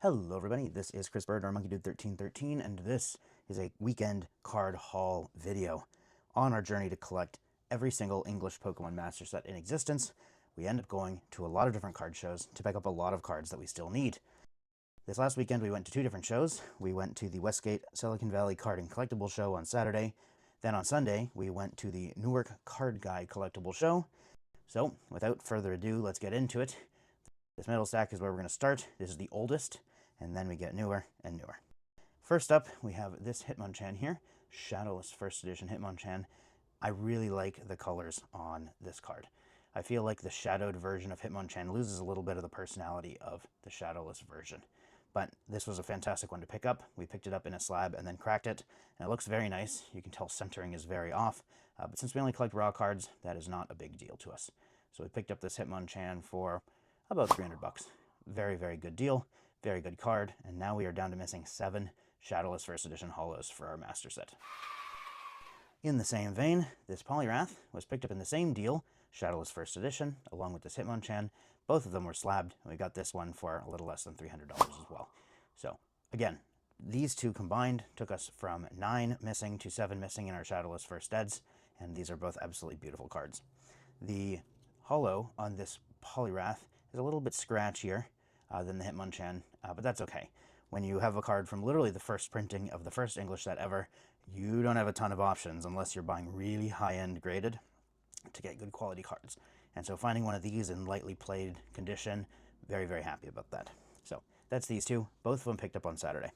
Hello everybody, this is Chris Bird, or MonkeyDude1313, and this is a weekend card haul video. On our journey to collect every single English Pokemon Master Set in existence, we end up going to a lot of different card shows to pick up a lot of cards that we still need. This last weekend we went to two different shows. We went to the Westgate Silicon Valley Card and Collectible Show on Saturday. Then on Sunday we went to the Newark Card Guy Collectible Show. So without further ado, let's get into it. This middle stack is where we're going to start. This is the oldest, and then we get newer and newer. First up, we have this Hitmonchan here, Shadowless First Edition Hitmonchan. I really like the colors on this card. I feel like the shadowed version of Hitmonchan loses a little bit of the personality of the shadowless version. But this was a fantastic one to pick up. We picked it up in a slab and then cracked it, and it looks very nice. You can tell centering is very off, but since we only collect raw cards, that is not a big deal to us. So we picked up this Hitmonchan for about 300 bucks. Very, very good deal. Very good card. And now we are down to missing 7 Shadowless First Edition Holos for our Master Set. In the same vein, this Poliwrath was picked up in the same deal, Shadowless First Edition, along with this Hitmonchan. Both of them were slabbed, and we got this one for a little less than $300 as well. So, again, these two combined took us from 9 missing to 7 missing in our Shadowless First Eds, and these are both absolutely beautiful cards. The holo on this Poliwrath is a little bit scratchier than the Hitmonchan, but that's okay. When you have a card from literally the first printing of the first English set ever, you don't have a ton of options unless you're buying really high-end graded to get good quality cards. And so finding one of these in lightly played condition, very, very happy about that. So that's these two, both of them picked up on Saturday.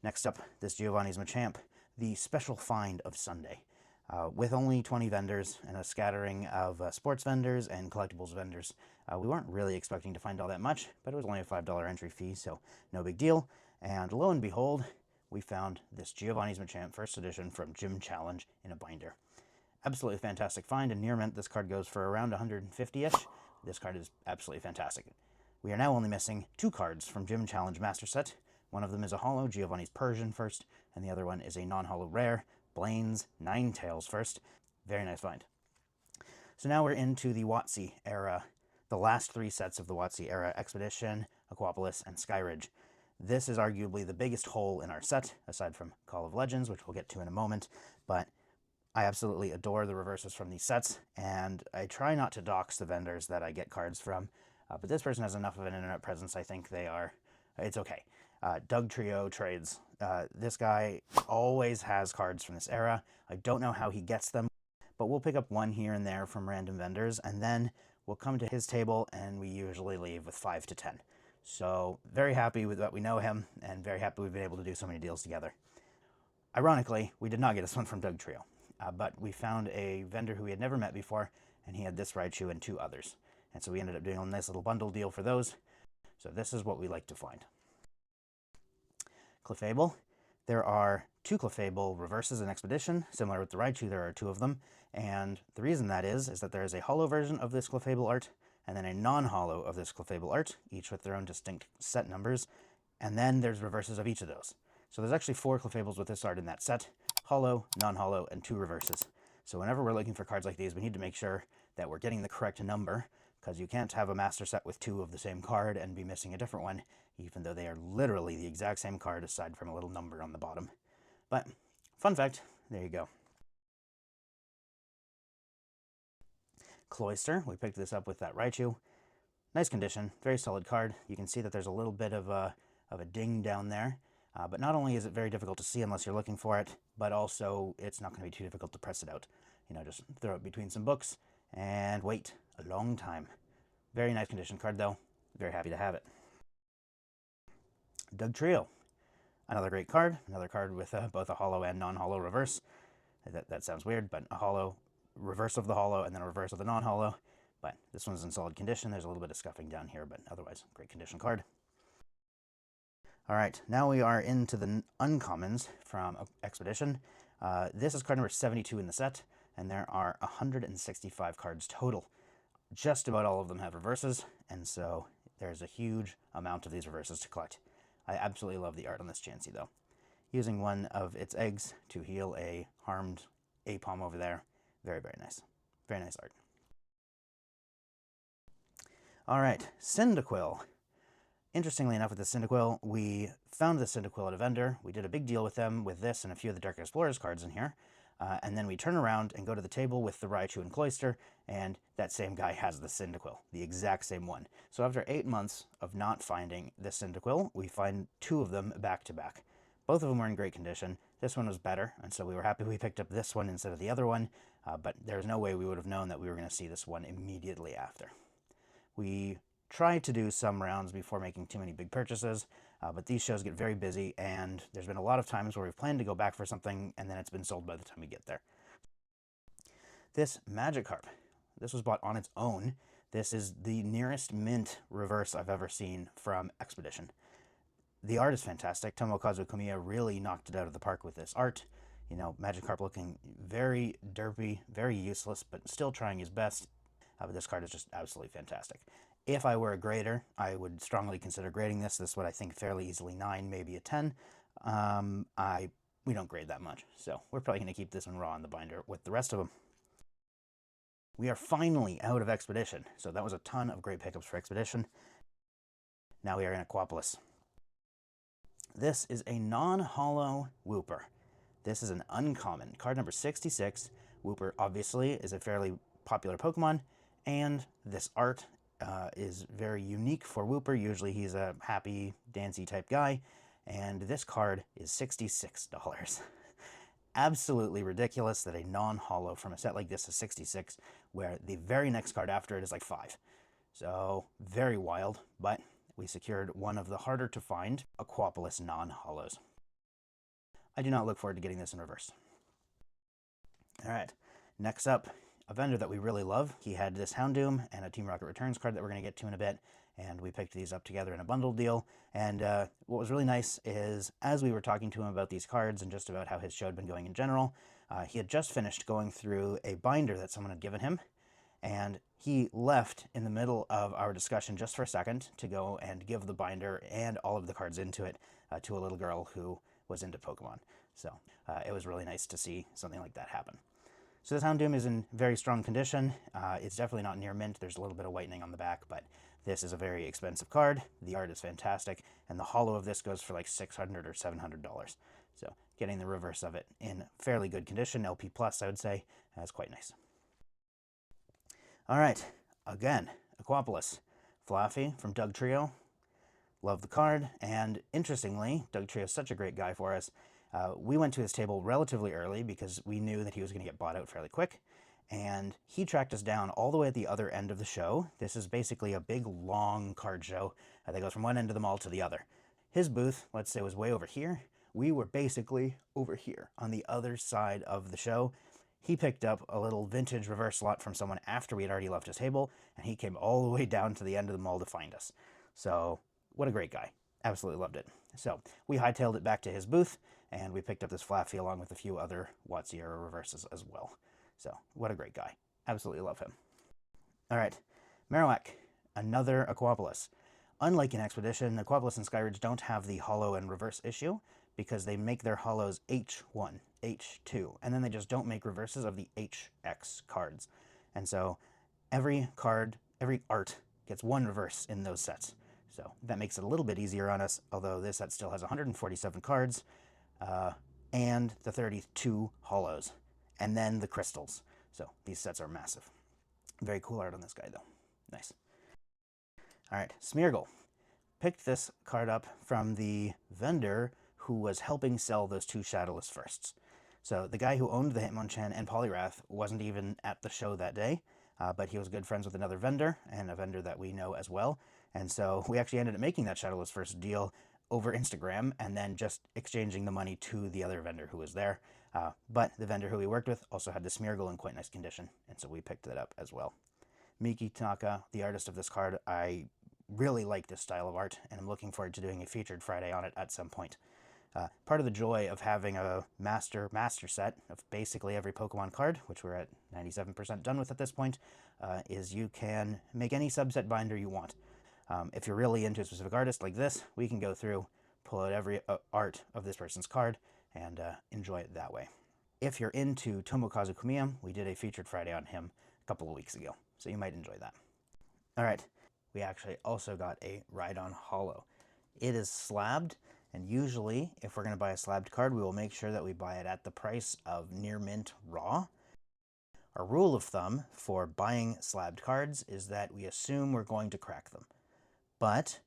Next up, this Giovanni's Machamp, the special find of Sunday. With only 20 vendors and a scattering of sports vendors and collectibles vendors, we weren't really expecting to find all that much, but it was only a $5 entry fee, so no big deal. And lo and behold, we found this Giovanni's Machamp First Edition from Gym Challenge in a binder. Absolutely fantastic find, and near mint this card goes for around 150-ish. This card is absolutely fantastic. We are now only missing 2 cards from Gym Challenge Master Set. One of them is a holo, Giovanni's Persian First, and the other one is a non-holo rare, Blaine's Ninetales First. Very nice find. So now we're into the WotC era, the last 3 sets of the WotC era, Expedition, Aquapolis, and Skyridge. This is arguably the biggest hole in our set, aside from Call of Legends, which we'll get to in a moment, but I absolutely adore the reverses from these sets, and I try not to dox the vendors that I get cards from, but this person has enough of an internet presence, I think it's okay. Doug Trio Trades. This guy always has cards from this era. I don't know how he gets them, but we'll pick up one here and there from random vendors, and then we'll come to his table, and we usually leave with 5 to 10. So very happy with that we know him, and very happy we've been able to do so many deals together. Ironically, we did not get this one from Doug Trio, but we found a vendor who we had never met before, and he had this Raichu and 2 others. And so we ended up doing a nice little bundle deal for those. So this is what we like to find. Clefable. There are 2 Clefable reverses in Expedition. Similar with the Raichu, there are 2 of them. And the reason that is that there is a holo version of this Clefable art, and then a non-holo of this Clefable art, each with their own distinct set numbers. And then there's reverses of each of those. So there's actually 4 Clefables with this art in that set. Holo, non-holo, and 2 reverses. So whenever we're looking for cards like these, we need to make sure that we're getting the correct number, because you can't have a master set with 2 of the same card and be missing a different one, even though they are literally the exact same card aside from a little number on the bottom. But, fun fact, there you go. Cloyster, we picked this up with that Raichu. Nice condition, very solid card. You can see that there's a little bit of a ding down there. But not only is it very difficult to see unless you're looking for it, but also it's not going to be too difficult to press it out. You know, just throw it between some books and wait a long time. Very nice condition card though. Very happy to have it. Doug Trio. Another great card. Another card with both a holo and non-holo reverse. That sounds weird, but a holo, reverse of the holo, and then a reverse of the non-holo. But this one's in solid condition. There's a little bit of scuffing down here, but otherwise, great condition card. Alright, now we are into the uncommons from Expedition. This is card number 72 in the set, and there are 165 cards total. Just about all of them have reverses, and so there's a huge amount of these reverses to collect. I absolutely love the art on this Chansey, though. Using one of its eggs to heal a harmed Apom over there. Very, very nice. Very nice art. Alright, Cyndaquil. Interestingly enough, with the Cyndaquil, we found the Cyndaquil at a vendor. We did a big deal with them with this and a few of the Dark Explorers cards in here. And then we turn around and go to the table with the Raichu and Cloyster, and that same guy has the Cyndaquil, the exact same one. So after 8 months of not finding the Cyndaquil, we find 2 of them back to back. Both of them were in great condition. This one was better, and so we were happy we picked up this one instead of the other one, but there's no way we would have known that we were going to see this one immediately after. We try to do some rounds before making too many big purchases, but these shows get very busy, and there's been a lot of times where we've planned to go back for something, and then it's been sold by the time we get there. This Magikarp, this was bought on its own. This is the nearest mint reverse I've ever seen from Expedition. The art is fantastic. Tomokazu Komiya really knocked it out of the park with this art. You know, Magikarp looking very derpy, very useless, but still trying his best. But this card is just absolutely fantastic. If I were a grader, I would strongly consider grading this. This would, I think, fairly easily 9, maybe a 10. We don't grade that much, so we're probably going to keep this one raw in the binder with the rest of them. We are finally out of Expedition, so that was a ton of great pickups for Expedition. Now we are in Aquapolis. This is a non-holo Wooper. This is an uncommon. Card number 66. Wooper, obviously, is a fairly popular Pokemon, and this art is very unique for Wooper. Usually he's a happy, dancy type guy, and this card is $66. Absolutely ridiculous that a non-holo from a set like this is 66, where the very next card after it is like 5. So, very wild, but we secured one of the harder to find Aquapolis non-holos. I do not look forward to getting this in reverse. Alright, next up, a vendor that we really love. He had this Houndoom and a Team Rocket Returns card that we're going to get to in a bit, and we picked these up together in a bundle deal. And what was really nice is, as we were talking to him about these cards and just about how his show had been going in general, he had just finished going through a binder that someone had given him, and he left in the middle of our discussion just for a second to go and give the binder and all of the cards into it to a little girl who was into Pokemon. So it was really nice to see something like that happen. So this Houndoom is in very strong condition. It's definitely not near mint. There's a little bit of whitening on the back, but this is a very expensive card. The art is fantastic, and the holo of this goes for like $600 or $700. So getting the reverse of it in fairly good condition, LP plus I would say, is quite nice. All right, again, Aquapolis. Fluffy from Doug Trio. Love the card, and interestingly, Doug Trio is such a great guy for us. We went to his table relatively early because we knew that he was going to get bought out fairly quick, and he tracked us down all the way at the other end of the show. This is basically a big, long card show that goes from one end of the mall to the other. His booth, let's say, was way over here. We were basically over here on the other side of the show. He picked up a little vintage reverse lot from someone after we had already left his table, and he came all the way down to the end of the mall to find us. So, what a great guy. Absolutely loved it. So, we hightailed it back to his booth, and we picked up this Fluffy along with a few other Watsiera reverses as well. So, what a great guy. Absolutely love him. Alright, Marowak, another Aquapolis. Unlike in Expedition, Aquapolis and Skyridge don't have the holo and reverse issue because they make their holos H1, H2, and then they just don't make reverses of the HX cards. And so every card, every art gets one reverse in those sets. So that makes it a little bit easier on us, although this set still has 147 cards, and the 32 holos, and then the crystals. So these sets are massive. Very cool art on this guy, though. Nice. All right, Smeargle. Picked this card up from the vendor who was helping sell those 2 Shadowless Firsts. So the guy who owned the Hitmonchan and Poliwrath wasn't even at the show that day, but he was good friends with another vendor, and a vendor that we know as well. And so we actually ended up making that Shadowless First deal over Instagram, and then just exchanging the money to the other vendor who was there. But the vendor who we worked with also had the Smeargle in quite nice condition, and so we picked it up as well. Miki Tanaka, the artist of this card, I really like this style of art, and I'm looking forward to doing a featured Friday on it at some point. Part of the joy of having a master set of basically every Pokemon card, which we're at 97% done with at this point, is you can make any subset binder you want. If you're really into a specific artist like this, we can go through, pull out every art of this person's card, and enjoy it that way. If you're into Tomokazu Komiya, we did a featured Friday on him a couple of weeks ago, so you might enjoy that. All right, we actually also got a Ride-On Holo. It is slabbed, and usually if we're going to buy a slabbed card, we will make sure that we buy it at the price of near mint raw. Our rule of thumb for buying slabbed cards is that we assume we're going to crack them. But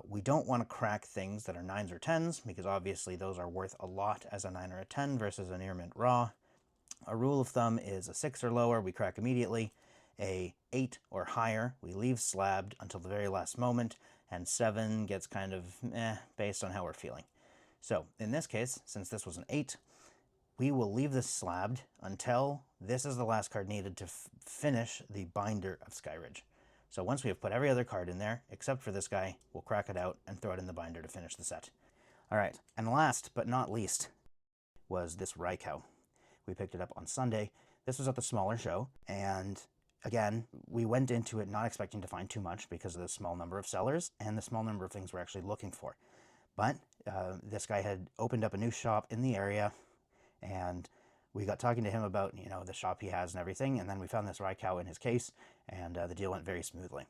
we don't want to crack things that are 9s or 10s, because obviously those are worth a lot as a 9 or a 10 versus a near mint raw. A rule of thumb is a 6 or lower, we crack immediately. A 8 or higher, we leave slabbed until the very last moment, and 7 gets kind of based on how we're feeling. So in this case, since this was an 8, we will leave this slabbed until this is the last card needed to finish the binder of Skyridge. So once we have put every other card in there, except for this guy, we'll crack it out and throw it in the binder to finish the set. All right, and last but not least was this Raikou. We picked it up on Sunday. This was at the smaller show, and again, we went into it not expecting to find too much because of the small number of sellers and the small number of things we're actually looking for. But this guy had opened up a new shop in the area, and we got talking to him about, the shop he has and everything, and then we found this Raikou in his case, and the deal went very smoothly.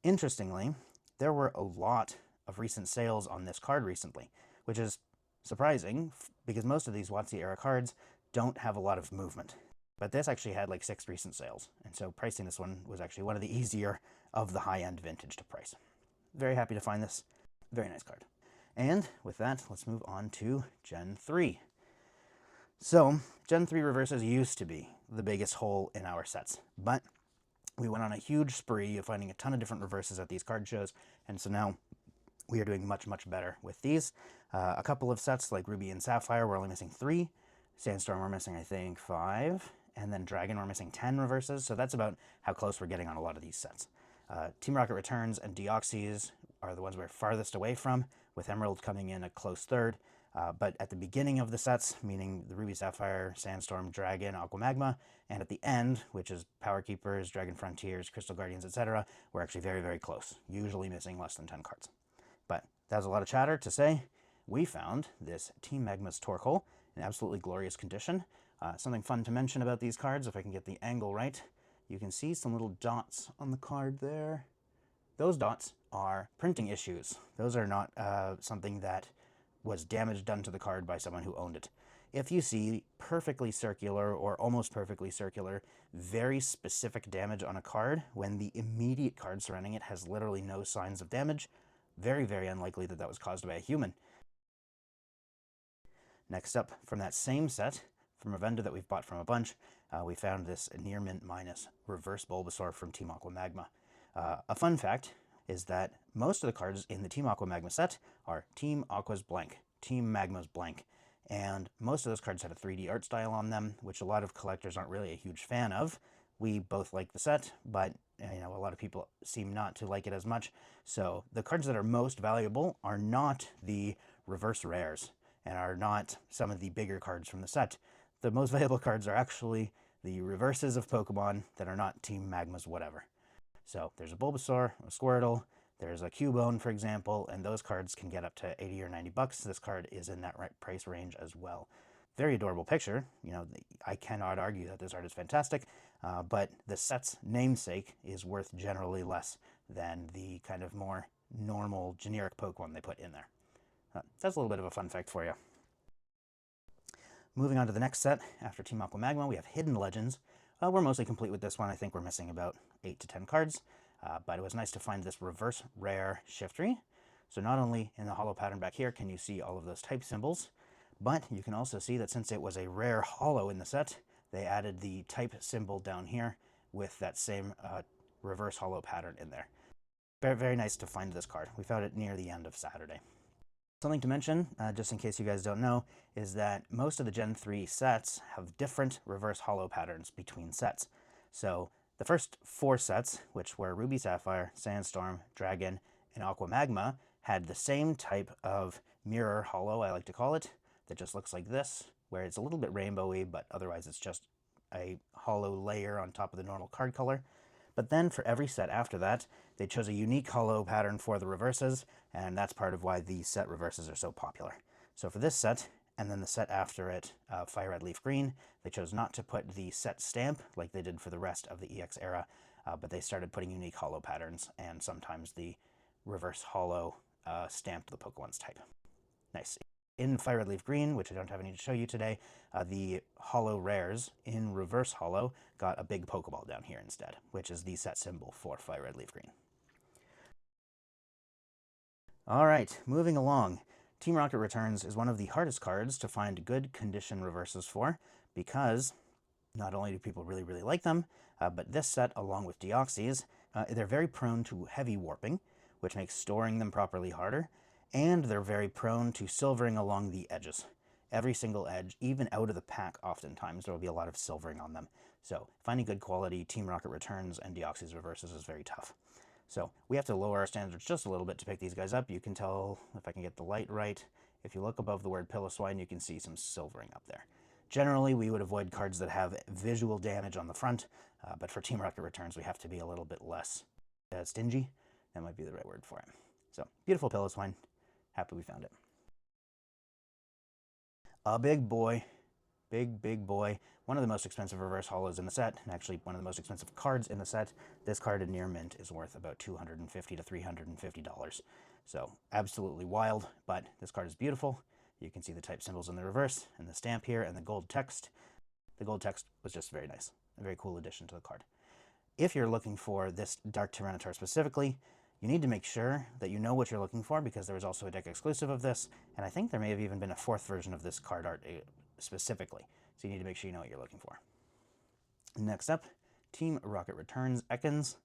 Interestingly, there were a lot of recent sales on this card recently, which is surprising because most of these WotC era cards don't have a lot of movement. But this actually had like 6 recent sales, and so pricing this one was actually one of the easier of the high-end vintage to price. Very happy to find this. Very nice card. And with that, let's move on to Gen 3. So, Gen 3 reverses used to be the biggest hole in our sets, but we went on a huge spree of finding a ton of different reverses at these card shows, and so now we are doing much, much better with these. A couple of sets like Ruby and Sapphire, we're only missing 3. Sandstorm, we're missing, I think, 5. And then Dragon, we're missing 10 reverses, so that's about how close we're getting on a lot of these sets. Team Rocket Returns and Deoxys are the ones we're farthest away from, with Emerald coming in a close third. But at the beginning of the sets, meaning the Ruby, Sapphire, Sandstorm, Dragon, Aqua Magma, and at the end, which is Power Keepers, Dragon Frontiers, Crystal Guardians, etc., we're actually very, very close, usually missing less than 10 cards. But that was a lot of chatter to say. We found this Team Magma's Torkoal in absolutely glorious condition. Something fun to mention about these cards, if I can get the angle right, you can see some little dots on the card there. Those dots are printing issues. Those are not something that was damage done to the card by someone who owned it. If you see perfectly circular or almost perfectly circular, very specific damage on a card when the immediate card surrounding it has literally no signs of damage, very, very unlikely that that was caused by a human. Next up, from that same set, from a vendor that we've bought from a bunch, we found this Near Mint Minus Reverse Bulbasaur from Team Aqua Magma. A fun fact is that most of the cards in the Team Aqua Magma set are Team Aqua's blank, Team Magma's blank, and most of those cards had a 3D art style on them, which a lot of collectors aren't really a huge fan of. We both like the set, but a lot of people seem not to like it as much. So the cards that are most valuable are not the reverse rares, and are not some of the bigger cards from the set. The most valuable cards are actually the reverses of Pokemon that are not Team Magma's whatever. So there's a Bulbasaur, a Squirtle, there's a Cubone, for example, and those cards can get up to 80 or 90 bucks. This card is in that price range as well. Very adorable picture. I cannot argue that this art is fantastic, but the set's namesake is worth generally less than the kind of more normal generic Pokemon they put in there. That's a little bit of a fun fact for you. Moving on to the next set, after Team Aqua Magma, we have Hidden Legends. We're mostly complete with this one. I think we're missing about 8 to 10 cards, but it was nice to find this reverse rare Shiftry. So not only in the holo pattern back here can you see all of those type symbols, but you can also see that since it was a rare holo in the set, they added the type symbol down here with that same reverse holo pattern in there. Very, very nice to find this card. We found it near the end of Saturday. Something to mention, just in case you guys don't know, is that most of the Gen 3 sets have different reverse holo patterns between sets. So the first 4 sets, which were Ruby Sapphire, Sandstorm, Dragon, and Aqua Magma, had the same type of mirror holo, I like to call it, that just looks like this, where it's a little bit rainbowy, but otherwise it's just a holo layer on top of the normal card color. But then for every set after that, they chose a unique holo pattern for the reverses, and that's part of why the set reverses are so popular. So for this set, and then the set after it, Fire Red Leaf Green, they chose not to put the set stamp like they did for the rest of the EX era but they started putting unique hollow patterns, and sometimes the reverse hollow stamped the Pokemon's type. Nice. In Fire Red Leaf Green, which I don't have any to show you today, the hollow rares in reverse hollow got a big Pokeball down here instead, which is the set symbol for Fire Red Leaf Green. All right, moving along. Team Rocket Returns is one of the hardest cards to find good condition reverses for, because not only do people really, really like them, but this set, along with Deoxys, they're very prone to heavy warping, which makes storing them properly harder, and they're very prone to silvering along the edges. Every single edge, even out of the pack oftentimes, there will be a lot of silvering on them. So finding good quality Team Rocket Returns and Deoxys reverses is very tough. So we have to lower our standards just a little bit to pick these guys up. You can tell, if I can get the light right, if you look above the word Piloswine, you can see some silvering up there. Generally, we would avoid cards that have visual damage on the front, but for Team Rocket Returns, we have to be a little bit less stingy. That might be the right word for it. So, beautiful Piloswine. Happy we found it. A big boy. Big boy. One of the most expensive reverse hollows in the set, and actually one of the most expensive cards in the set. This card in near mint is worth about $250 to $350. So, absolutely wild, but this card is beautiful. You can see the type symbols in the reverse, and the stamp here, and the gold text. The gold text was just very nice. A very cool addition to the card. If you're looking for this Dark Tyranitar specifically, you need to make sure that you know what you're looking for, because there was also a deck exclusive of this, and I think there may have even been a 4th version of this card art specifically. So you need to make sure you know what you're looking for. Next up, Team Rocket Returns Ekans.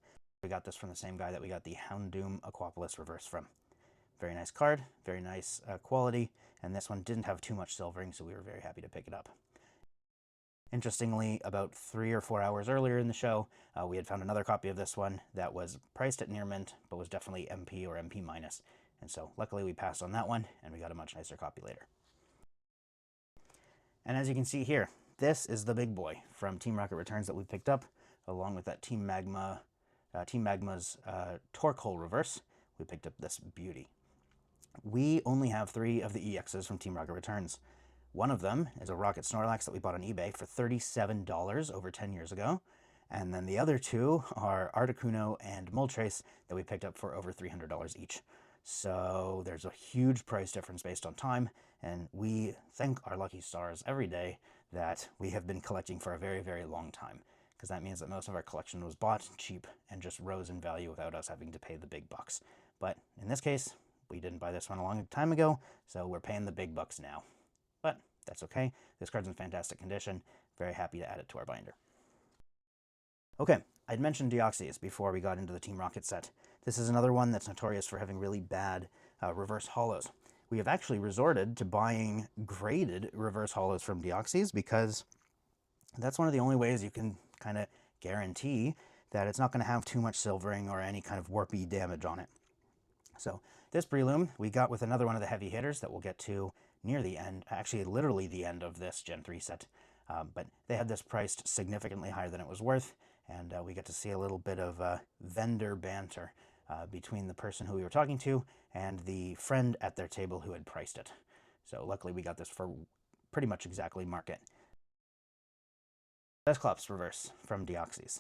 We got this from the same guy that we got the Houndoom Aquapolis reverse from. Very nice card, very nice quality, and this one didn't have too much silvering, so we were very happy to pick it up. Interestingly, about 3 or 4 hours earlier in the show, we had found another copy of this one that was priced at near mint, but was definitely MP or MP minus. And so luckily we passed on that one, and we got a much nicer copy later. And as you can see here, this is the big boy from Team Rocket Returns that we picked up, along with that Team Magma's Torque Hole reverse. We picked up this beauty. We only have 3 of the EXs from Team Rocket Returns. One of them is a Rocket Snorlax that we bought on eBay for $37 over 10 years ago. And then the other 2 are Articuno and Moltres that we picked up for over $300 each. So there's a huge price difference based on time, and we thank our lucky stars every day that we have been collecting for a very, very long time, because that means that most of our collection was bought cheap and just rose in value without us having to pay the big bucks. But in this case, we didn't buy this one a long time ago, so we're paying the big bucks now. But that's okay. This card's in fantastic condition. Very happy to add it to our binder. Okay, I'd mentioned Deoxys before we got into the Team Rocket set. This is another one that's notorious for having really bad reverse hollows. We have actually resorted to buying graded reverse hollows from Deoxys, because that's one of the only ways you can kind of guarantee that it's not going to have too much silvering or any kind of warpy damage on it. So this Breloom we got with another one of the heavy hitters that we'll get to near the end, actually literally the end of this Gen 3 set. But they had this priced significantly higher than it was worth, and we get to see a little bit of vendor banter between the person who we were talking to and the friend at their table who had priced it. So luckily we got this for pretty much exactly market. Dusclops reverse from Deoxys.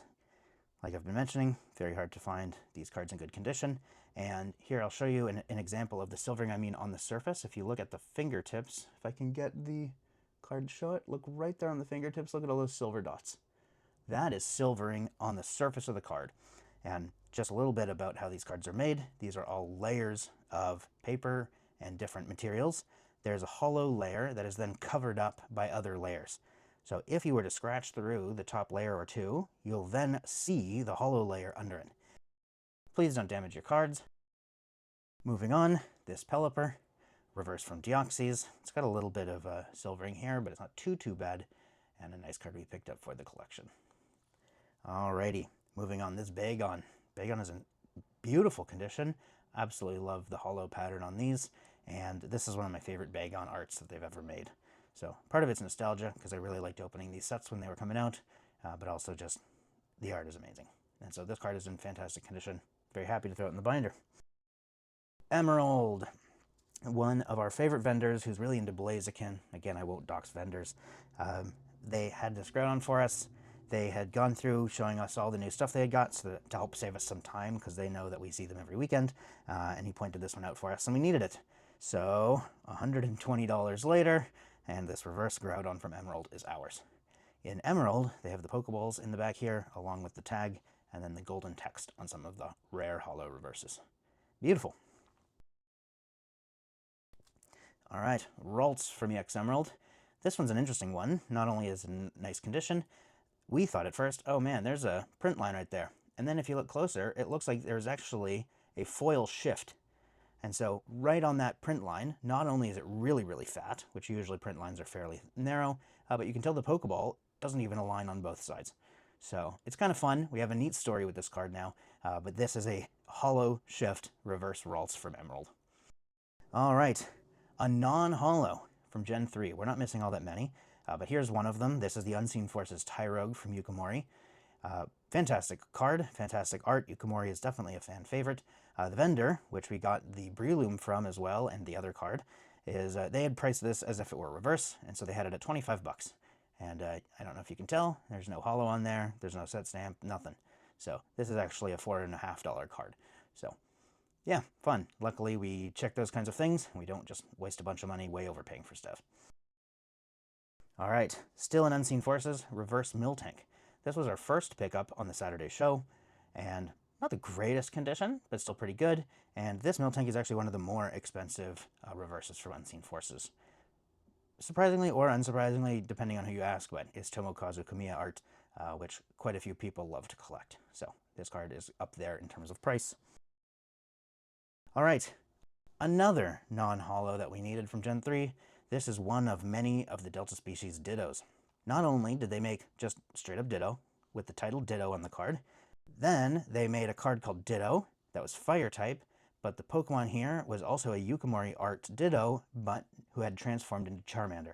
Like I've been mentioning, very hard to find these cards in good condition. And here I'll show you an example of the silvering I mean on the surface. If you look at the fingertips, if I can get the card to show it, look right there on the fingertips, look at all those silver dots. That is silvering on the surface of the card. And just a little bit about how these cards are made. These are all layers of paper and different materials. There's a hollow layer that is then covered up by other layers. So if you were to scratch through the top layer or 2, you'll then see the hollow layer under it. Please don't damage your cards. Moving on, this Pelipper, reverse from Deoxys. It's got a little bit of silvering here, but it's not too bad, and a nice card we picked up for the collection. Alrighty, moving on, this Bagon. Bagon is in beautiful condition. Absolutely love the hollow pattern on these, and this is one of my favorite Bagon arts that they've ever made. So part of it's nostalgia, because I really liked opening these sets when they were coming out, but also just the art is amazing. And so this card is in fantastic condition. Very happy to throw it in the binder. Emerald, one of our favorite vendors who's really into Blaziken. Again, I won't dox vendors. They had this Groudon for us. They had gone through showing us all the new stuff they had got so that, to help save us some time, because they know that we see them every weekend, and he pointed this one out for us, and we needed it. So $120 later, and this reverse Groudon from Emerald is ours. In Emerald, they have the Pokeballs in the back here, along with the tag, and then the golden text on some of the rare holo reverses. Beautiful. All right, Ralts from EX Emerald. This one's an interesting one. Not only is it in nice condition, we thought at first, oh man, there's a print line right there. And then if you look closer, it looks like there's actually a foil shift. And so right on that print line, not only is it really, really fat, which usually print lines are fairly narrow, but you can tell the Pokeball doesn't even align on both sides. So it's kind of fun. We have a neat story with this card now, but this is a holo shift reverse Ralts from Emerald. All right, a non-holo from Gen 3. We're not missing all that many, but here's one of them. This is the Unseen Forces Tyrogue from Yukimori. Fantastic card, fantastic art. Yukimori is definitely a fan favorite. The vendor, which we got the Breloom from as well, and the other card, is they had priced this as if it were reverse, and so they had it at 25 bucks. And I don't know if you can tell, there's no holo on there, there's no set stamp, nothing. So this is actually a $4.50 card. So yeah, fun. Luckily, we check those kinds of things. We don't just waste a bunch of money way overpaying for stuff. All right, still in Unseen Forces, reverse Miltank. This was our first pickup on the Saturday show, and not the greatest condition, but still pretty good. And this Miltank is actually one of the more expensive reverses from Unseen Forces. Surprisingly or unsurprisingly, depending on who you ask, but it's Tomokazu Kamiya art, which quite a few people love to collect. So this card is up there in terms of price. All right, another non-holo that we needed from Gen 3. This is one of many of the Delta Species Dittos. Not only did they make just straight up Ditto, with the title Ditto on the card, then they made a card called Ditto that was Fire type, but the Pokemon here was also a Yukimori art Ditto, but who had transformed into Charmander.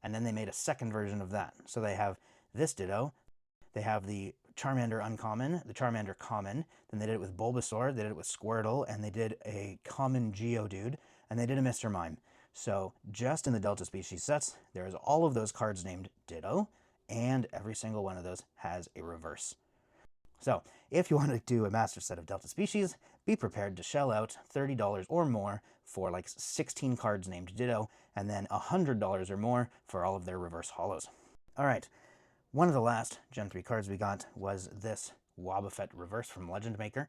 And then they made a second version of that. So they have this Ditto, they have the Charmander Uncommon, the Charmander Common, then they did it with Bulbasaur, they did it with Squirtle, and they did a common Geodude, and they did a Mr. Mime. So just in the Delta Species sets, there's all of those cards named Ditto, and every single one of those has a reverse. So if you want to do a master set of Delta Species, be prepared to shell out $30 or more for like 16 cards named Ditto, and then $100 or more for all of their reverse holos. All right, one of the last Gen 3 cards we got was this Wobbuffet reverse from Legend Maker.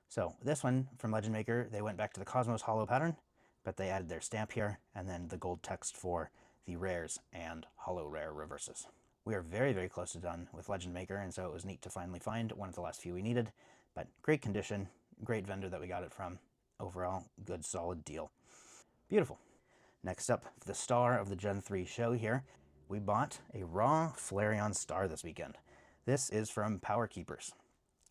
So this one from Legend Maker, they went back to the Cosmos holo pattern, but they added their stamp here, and then the gold text for the rares and holo rare reverses. We are very, very close to done with Legend Maker, and so it was neat to finally find one of the last few we needed, but great condition, great vendor that we got it from. Overall, good, solid deal. Beautiful. Next up, the star of the Gen 3 show here, we bought a raw Flareon star this weekend. This is from Power Keepers,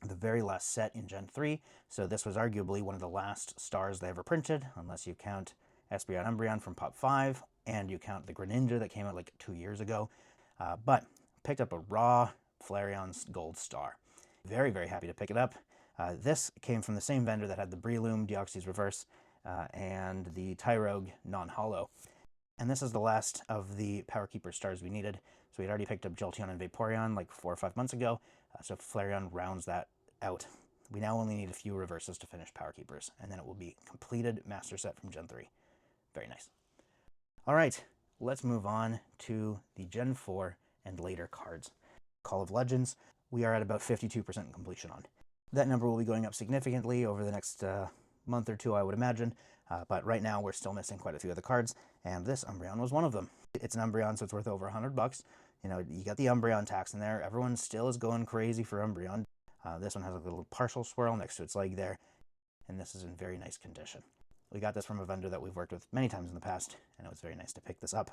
the very last set in Gen 3, so this was arguably one of the last stars they ever printed, unless you count Espeon Umbreon from Pop 5, and you count the Greninja that came out like 2 years ago. But picked up a raw Flareon's gold star. Very, very happy to pick it up. This came from the same vendor that had the Breloom Deoxys reverse and the Tyrogue non-holo. And this is the last of the Power Keeper stars we needed. So we'd already picked up Jolteon and Vaporeon like 4 or 5 months ago. So Flareon rounds that out. We now only need a few reverses to finish Power Keepers, and then it will be completed master set from Gen 3. Very nice. All right, let's move on to the Gen 4 and later cards. Call of Legends, we are at about 52% completion on. That number will be going up significantly over the next month or two, I would imagine, but right now we're still missing quite a few of the cards, and this Umbreon was one of them. It's an Umbreon, so it's worth over $100. You know, you got the Umbreon tax in there. Everyone still is going crazy for Umbreon. This one has a little partial swirl next to its leg there, and this is in very nice condition. We got this from a vendor that we've worked with many times in the past, and it was very nice to pick this up.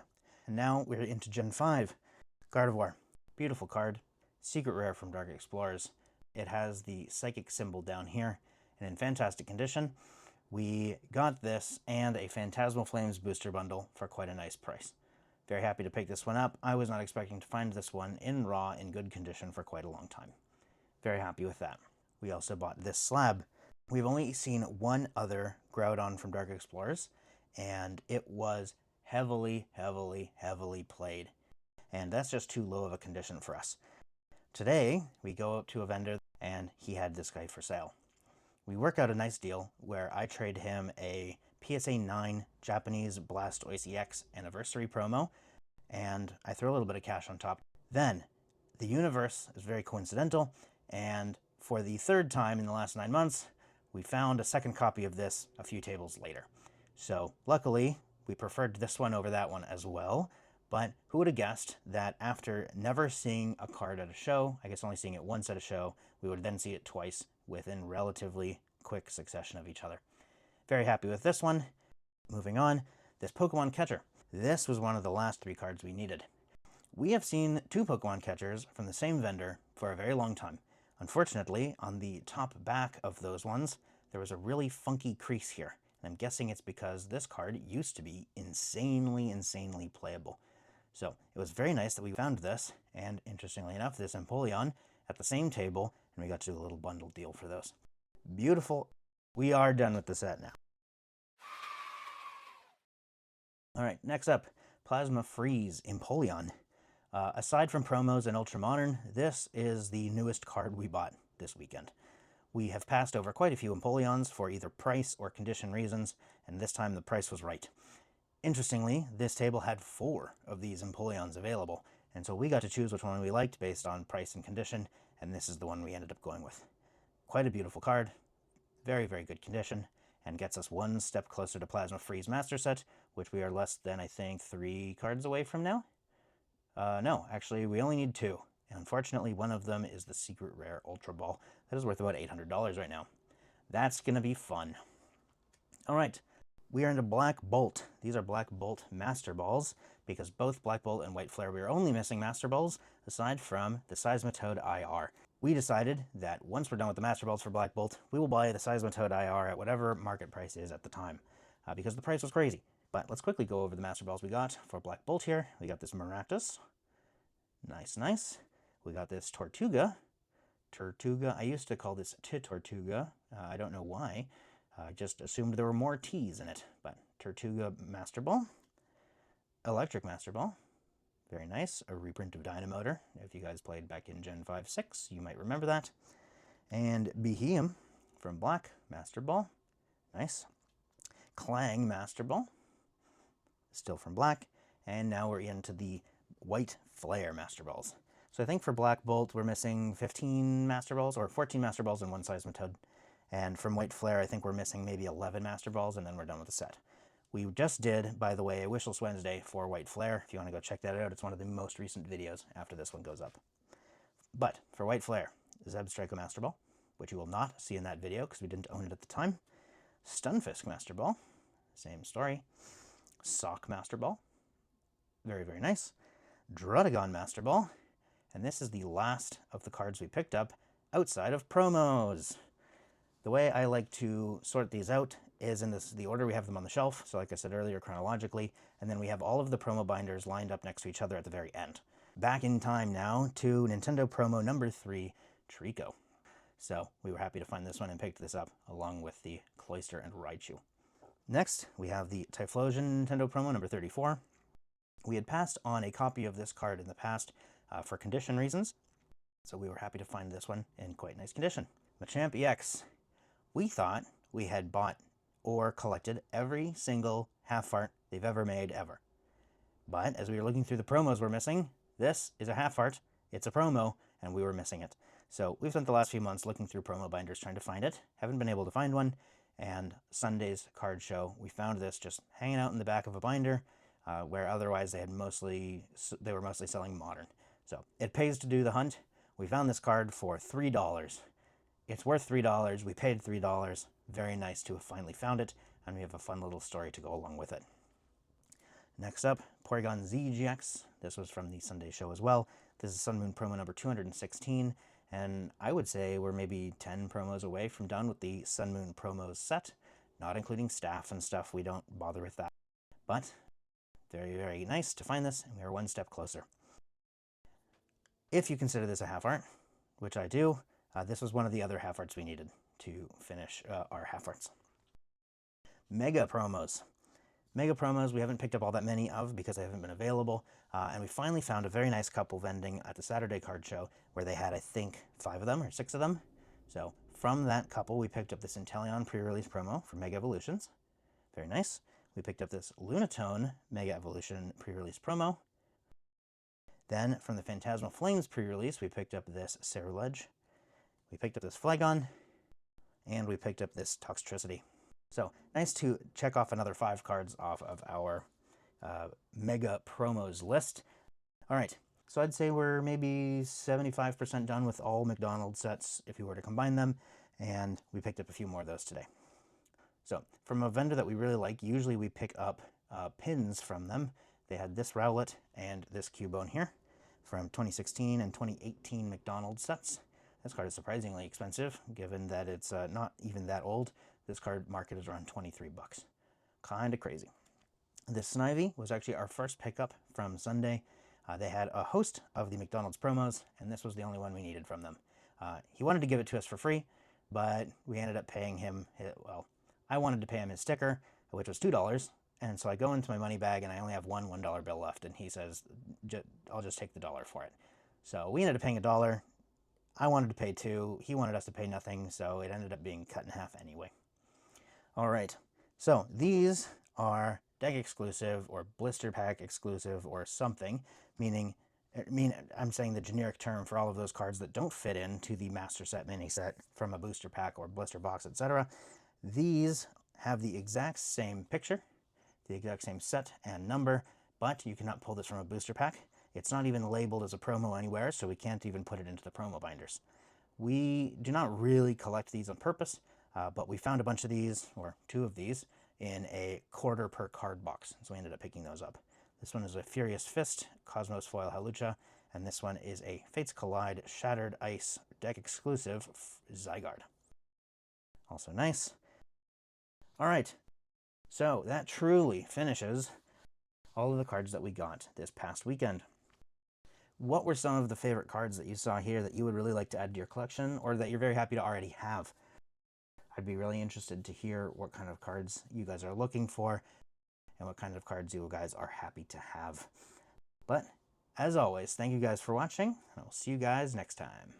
And now we're into Gen 5. Gardevoir. Beautiful card. Secret rare from Dark Explorers. It has the psychic symbol down here, and in fantastic condition. We got this and a Phantasmal Flames booster bundle for quite a nice price. Very happy to pick this one up. I was not expecting to find this one in raw in good condition for quite a long time. Very happy with that. We also bought this slab. We've only seen one other Groudon from Dark Explorers, and it was heavily, heavily, heavily played. And that's just too low of a condition for us. Today, we go up to a vendor and he had this guy for sale. We work out a nice deal where I trade him a PSA 9 Japanese Blastoise EX anniversary promo, and I throw a little bit of cash on top. Then, the universe is very coincidental, and for the third time in the last 9 months, we found a second copy of this a few tables later. So, luckily, we preferred this one over that one as well, but who would have guessed that after never seeing a card at a show, I guess only seeing it once at a show, we would then see it twice within relatively quick succession of each other. Very happy with this one. Moving on, this Pokemon Catcher. This was one of the last 3 cards we needed. We have seen 2 Pokemon Catchers from the same vendor for a very long time. Unfortunately, on the top back of those ones, there was a really funky crease here. And I'm guessing it's because this card used to be insanely playable. So it was very nice that we found this, and interestingly enough, this Empoleon at the same table, and we got to do a little bundle deal for those. Beautiful. We are done with the set now. All right, next up, Plasma Freeze Empoleon. Aside from promos and Ultra Modern, this is the newest card we bought this weekend. We have passed over quite a few Empoleons for either price or condition reasons, and this time the price was right. Interestingly, this table had 4 of these Empoleons available, and so we got to choose which one we liked based on price and condition, and this is the one we ended up going with. Quite a beautiful card, very good condition, and gets us one step closer to Plasma Freeze Master Set, which we are less than, I think, 3 cards away from now? No, actually, we only need 2. And unfortunately, one of them is the Secret Rare Ultra Ball. That is worth about $800 right now. That's going to be fun. All right, we are into Black Bolt. These are Black Bolt Master Balls, because both Black Bolt and White Flare, we are only missing Master Balls, aside from the Seismitoad IR. We decided that once we're done with the Master Balls for Black Bolt, we will buy the Seismitoad IR at whatever market price is at the time, because the price was crazy. But let's quickly go over the Master Balls we got for Black Bolt here. We got this Maractus. Nice. We got this Tortuga. I used to call this Tortuga. I don't know why. I just assumed there were more T's in it. But Tortuga Master Ball. Electric Master Ball. Very nice. A reprint of Dynamotor. If you guys played back in Gen 5-6, you might remember that. And Beheeyem from Black Master Ball. Nice. Clang Master Ball. Still from Black. And now we're into the White Flare Master Balls. So I think for Black Bolt, we're missing 15 Master Balls, or 14 Master Balls and 1 Seismitoad. And from White Flare, I think we're missing maybe 11 Master Balls, and then we're done with the set. We just did, by the way, a Wishless Wednesday for White Flare. If you want to go check that out, it's one of the most recent videos after this one goes up. But for White Flare, Zebstrika Master Ball, which you will not see in that video because we didn't own it at the time. Stunfisk Master Ball, same story. Sock Master Ball, very nice. Druddigon Master Ball, and this is the last of the cards we picked up outside of promos. The way I like to sort these out is in the order we have them on the shelf, so like I said earlier, chronologically, and then we have all of the promo binders lined up next to each other at the very end. Back in time now to Nintendo promo number 3, Trico. So we were happy to find this one and picked this up along with the Cloyster and Raichu. Next, we have the Typhlosion Nintendo promo number 34. We had passed on a copy of this card in the past for condition reasons, so we were happy to find this one in quite nice condition. Machamp EX. We thought we had bought or collected every single half art they've ever made ever. But as we were looking through the promos we're missing, this is a half art, it's a promo, and we were missing it. So we've spent the last few months looking through promo binders trying to find it, haven't been able to find one, and Sunday's card show, we found this just hanging out in the back of a binder, where otherwise they were mostly selling modern. So it pays to do the hunt. We found this card for $3. It's worth $3. We paid $3. Very nice to have finally found it, and we have a fun little story to go along with it. Next up, Porygon ZGX. This was from the Sunday show as well. This is Sun Moon promo number 216, and I would say we're maybe 10 promos away from done with the Sun Moon promos set, not including staff and stuff. We don't bother with that. But very nice to find this, and we are one step closer. If you consider this a half art, which I do, this was one of the other half arts we needed to finish our half arts. Mega promos. Mega promos we haven't picked up all that many of because they haven't been available, and we finally found a very nice couple vending at the Saturday card show where they had, I think, 5 of them or 6 of them. So from that couple, we picked up this Inteleon pre-release promo for Mega Evolutions. Very nice. We picked up this Lunatone Mega Evolution pre-release promo. Then from the Phantasmal Flames pre-release, we picked up this Cerulege. We picked up this Flygon, and we picked up this Toxtricity. So nice to check off another 5 cards off of our Mega Promos list. All right, so I'd say we're maybe 75% done with all McDonald's sets if you were to combine them, and we picked up a few more of those today. So from a vendor that we really like, usually we pick up pins from them. They had this Rowlet and this Cubone here from 2016 and 2018 McDonald's sets. This card is surprisingly expensive, given that it's not even that old. This card market is around 23 bucks. Kind of crazy. This Snivy was actually our first pickup from Sunday. They had a host of the McDonald's promos, and this was the only one we needed from them. He wanted to give it to us for free, but we ended up paying him, well, I wanted to pay him his sticker, which was $2, and so I go into my money bag and I only have one $1 bill left, and he says, I'll just take the $1 for it. So we ended up paying $1. I wanted to pay $2. He wanted us to pay nothing, so it ended up being cut in half anyway. All right, so these are deck exclusive or blister pack exclusive or something, meaning I'm saying the generic term for all of those cards that don't fit into the master set, mini set from a booster pack or blister box, etc. These have the exact same picture, the exact same set and number, but you cannot pull this from a booster pack. It's not even labeled as a promo anywhere, so we can't even put it into the promo binders. We do not really collect these on purpose, but we found a bunch of these, or 2 of these, in a quarter per card box, so we ended up picking those up. This one is a Furious Fist, Cosmos Foil Hawlucha, and this one is a Fates Collide Shattered Ice deck exclusive Zygarde. Also nice. All right, so that truly finishes all of the cards that we got this past weekend. What were some of the favorite cards that you saw here that you would really like to add to your collection, or that you're very happy to already have? I'd be really interested to hear what kind of cards you guys are looking for and what kind of cards you guys are happy to have. But as always, thank you guys for watching, and I'll see you guys next time.